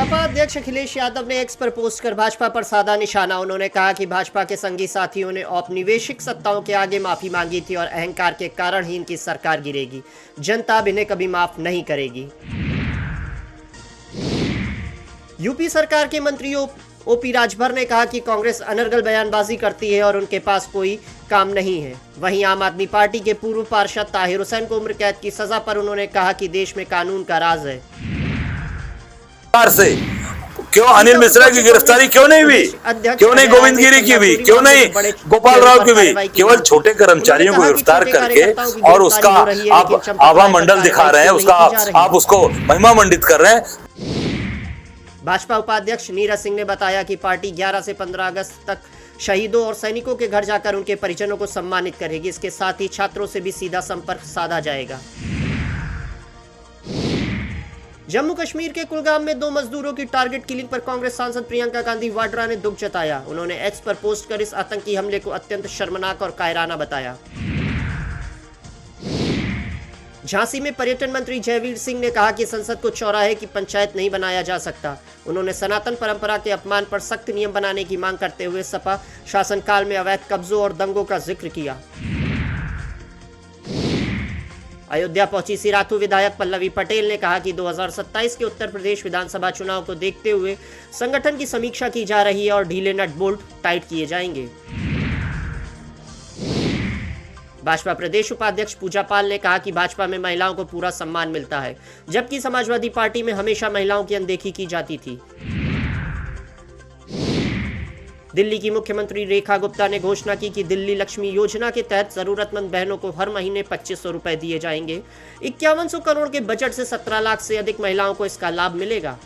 सपा अध्यक्ष अखिलेश यादव ने एक्स पर पोस्ट कर भाजपा पर साधा निशाना। उन्होंने कहा कि भाजपा के संगी साथियों ने औपनिवेशिक सत्ताओं के आगे माफी मांगी थी और अहंकार के कारण ही इनकी सरकार गिरेगी। जनता अब इन्हें कभी माफ नहीं करेगी। यूपी सरकार के मंत्री ओपी राजभर ने कहा कि कांग्रेस अनर्गल बयानबाजी करती है और उनके पास कोई काम नहीं है। वहीं आम आदमी पार्टी के पूर्व पार्षद ताहिर हुसैन को उम्र कैद की सजा पर उन्होंने कहा कि देश में कानून का राज है। से क्यों अनिल मिश्रा की गिरफ्तारी क्यों नहीं हुई, क्यों नहीं गोविंद गिरी की हुई, क्यों नहीं गोपाल राव की हुई? केवल छोटे कर्मचारियों को गिरफ्तार करके और उसका आप आभा मंडल दिखा रहे हैं, उसका आप उसको महिमा मंडित कर रहे हैं। भाजपा उपाध्यक्ष नीरज सिंह ने बताया कि पार्टी 11 से 15 अगस्त तक शहीदों और सैनिकों के घर जाकर उनके परिजनों को सम्मानित करेगी। इसके साथ ही छात्रों से भी सीधा संपर्क साधा जाएगा। जम्मू कश्मीर के कुलगाम में 2 मजदूरों की टारगेट किलिंग पर कांग्रेस सांसद प्रियंका गांधी वाड्रा ने दुख जताया। उन्होंने एक्स पर पोस्ट कर इस आतंकी हमले को अत्यंत शर्मनाक और कायराना बताया। झांसी में पर्यटन मंत्री जयवीर सिंह ने कहा कि संसद को चौराहे की पंचायत नहीं बनाया जा सकता। उन्होंने सनातन परंपरा के अपमान पर सख्त नियम बनाने की मांग करते हुए सपा शासनकाल में अवैध कब्जों और दंगों का जिक्र किया। अयोध्या पहुंची सिराथू विधायक पल्लवी पटेल ने कहा कि 2027 के उत्तर प्रदेश विधानसभा चुनाव को देखते हुए संगठन की समीक्षा की जा रही है और ढीले नट बोल्ट टाइट किए जाएंगे। भाजपा प्रदेश उपाध्यक्ष पूजा पाल ने कहा कि भाजपा में महिलाओं को पूरा सम्मान मिलता है, जबकि समाजवादी पार्टी में हमेशा महिलाओं की अनदेखी की जाती थी। दिल्ली की मुख्यमंत्री रेखा गुप्ता ने घोषणा की कि दिल्ली लक्ष्मी योजना के तहत जरूरतमंद बहनों को हर महीने 2500 रुपए दिए जाएंगे। 5100 करोड़ के बजट से 17 लाख से अधिक महिलाओं को इसका लाभ मिलेगा।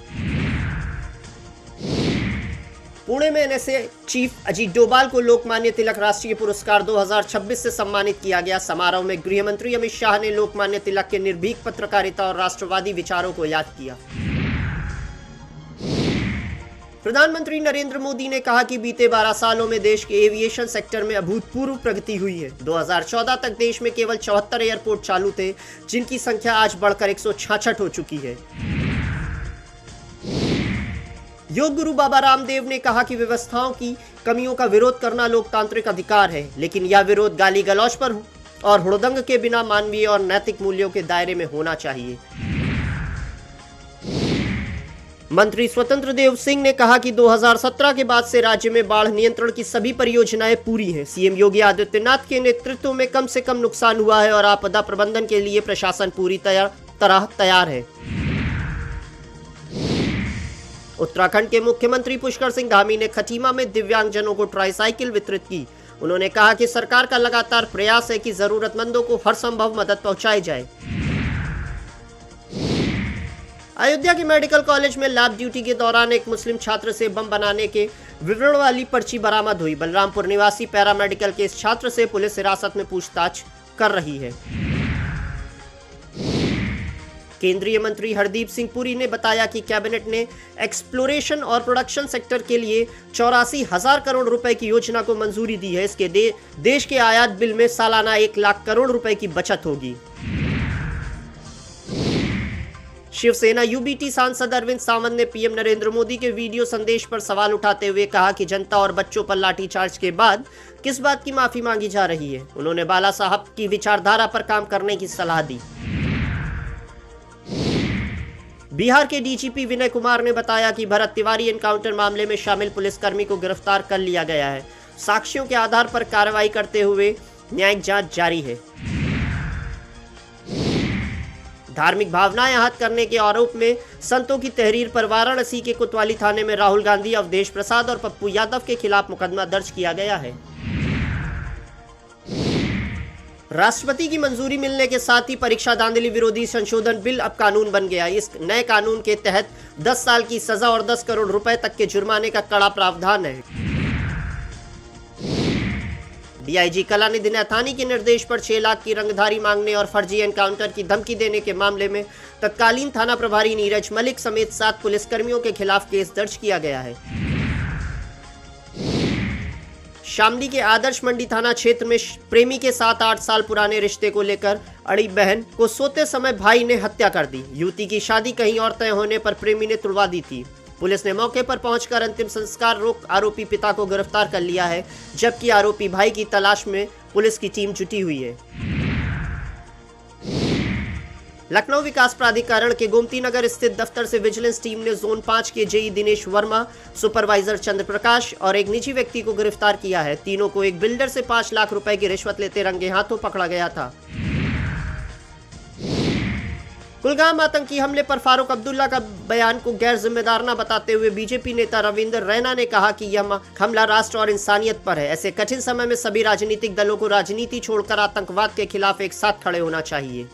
पुणे में एनएसए चीफ अजीत डोभाल को लोकमान्य तिलक राष्ट्रीय पुरस्कार 2026 से सम्मानित किया गया। समारोह में गृह मंत्री अमित शाह ने लोकमान्य तिलक के निर्भीक पत्रकारिता और राष्ट्रवादी विचारों को याद किया। प्रधानमंत्री नरेंद्र मोदी ने कहा कि बीते 12 सालों में देश के एविएशन सेक्टर में अभूतपूर्व प्रगति हुई है। 2014 तक देश में केवल 74 एयरपोर्ट चालू थे, जिनकी संख्या आज बढ़कर 166 हो चुकी है। योग गुरु बाबा रामदेव ने कहा कि व्यवस्थाओं की कमियों का विरोध करना लोकतांत्रिक अधिकार है, लेकिन यह विरोध गाली गलौज पर और हुड़दंग के बिना मानवीय और नैतिक मूल्यों के दायरे में होना चाहिए। मंत्री स्वतंत्र देव सिंह ने कहा कि 2017 के बाद से राज्य में बाढ़ नियंत्रण की सभी परियोजनाएं पूरी हैं। सीएम योगी आदित्यनाथ के नेतृत्व में कम से कम नुकसान हुआ है और आपदा प्रबंधन के लिए प्रशासन पूरी तरह तैयार है। उत्तराखंड के मुख्यमंत्री पुष्कर सिंह धामी ने खटीमा में दिव्यांगजनों को ट्राईसाइकिल वितरित की। उन्होंने कहा कि सरकार का लगातार प्रयास है कि जरूरतमंदों को हर संभव मदद पहुंचाई जाए। अयोध्या के मेडिकल कॉलेज में लैब ड्यूटी के दौरान एक मुस्लिम छात्र से बम बनाने के विवरण वाली पर्ची बरामद हुई। बलरामपुर निवासी पैरामेडिकल के इस छात्र से पुलिस हिरासत में पूछताछ कर रही है। केंद्रीय मंत्री हरदीप सिंह पुरी ने बताया कि कैबिनेट ने एक्सप्लोरेशन और प्रोडक्शन सेक्टर के लिए 84,000 करोड़ रुपए की योजना को मंजूरी दी है। इसके देश के आयात बिल में सालाना 1 लाख करोड़ रुपए की बचत होगी। शिवसेना यूबीटी सांसद अरविंद सावंत ने पीएम नरेंद्र मोदी के वीडियो संदेश पर सवाल उठाते हुए कहा कि जनता और बच्चों पर लाठीचार्ज के बाद किस बात की माफी मांगी जा रही है। उन्होंने बाला साहब की विचारधारा पर काम करने की सलाह दी। बिहार के डीजीपी विनय कुमार ने बताया कि भरत तिवारी एनकाउंटर मामले में शामिल पुलिसकर्मी को गिरफ्तार कर लिया गया है। साक्ष्यों के आधार पर कार्रवाई करते हुए न्यायिक जांच जारी है। धार्मिक भावनाएं आहत करने के आरोप में संतों की तहरीर पर वाराणसी के कोतवाली थाने में राहुल गांधी, अवधेश प्रसाद और पप्पू यादव के खिलाफ मुकदमा दर्ज किया गया है। राष्ट्रपति की मंजूरी मिलने के साथ ही परीक्षा धांधली विरोधी संशोधन बिल अब कानून बन गया। इस नए कानून के तहत 10 साल की सजा और 10 करोड़ रुपए तक के जुर्माने का कड़ा प्रावधान है। डीआईजी कलानिधि नैथानी के निर्देश पर 6 लाख की रंगधारी मांगने और फर्जी एनकाउंटर की धमकी देने के मामले में तत्कालीन थाना प्रभारी नीरज मलिक समेत 7 पुलिसकर्मियों के खिलाफ केस दर्ज किया गया है। शामली के आदर्श मंडी थाना क्षेत्र में प्रेमी के साथ 8 साल पुराने रिश्ते को लेकर अड़ी बहन को सोते समय भाई ने हत्या कर दी। युवती की शादी कहीं और तय होने पर प्रेमी ने तुड़वा दी थी। पुलिस ने मौके पर पहुंचकर अंतिम संस्कार रोक आरोपी पिता को गिरफ्तार कर लिया है, जबकि आरोपी भाई की तलाश में पुलिस की टीम जुटी हुई है। लखनऊ विकास प्राधिकरण के गोमती नगर स्थित दफ्तर से विजिलेंस टीम ने जोन 5 के जेई दिनेश वर्मा, सुपरवाइजर चंद्र प्रकाश और एक निजी व्यक्ति को गिरफ्तार किया है। तीनों को एक बिल्डर से 5 लाख रुपए की रिश्वत लेते रंगे हाथों पकड़ा गया था। कुलगाम आतंकी हमले पर फारूक अब्दुल्ला का बयान को गैर जिम्मेदार न बताते हुए बीजेपी नेता रविंदर रैना ने कहा कि यह हमला राष्ट्र और इंसानियत पर है। ऐसे कठिन समय में सभी राजनीतिक दलों को राजनीति छोड़कर आतंकवाद के खिलाफ एक साथ खड़े होना चाहिए।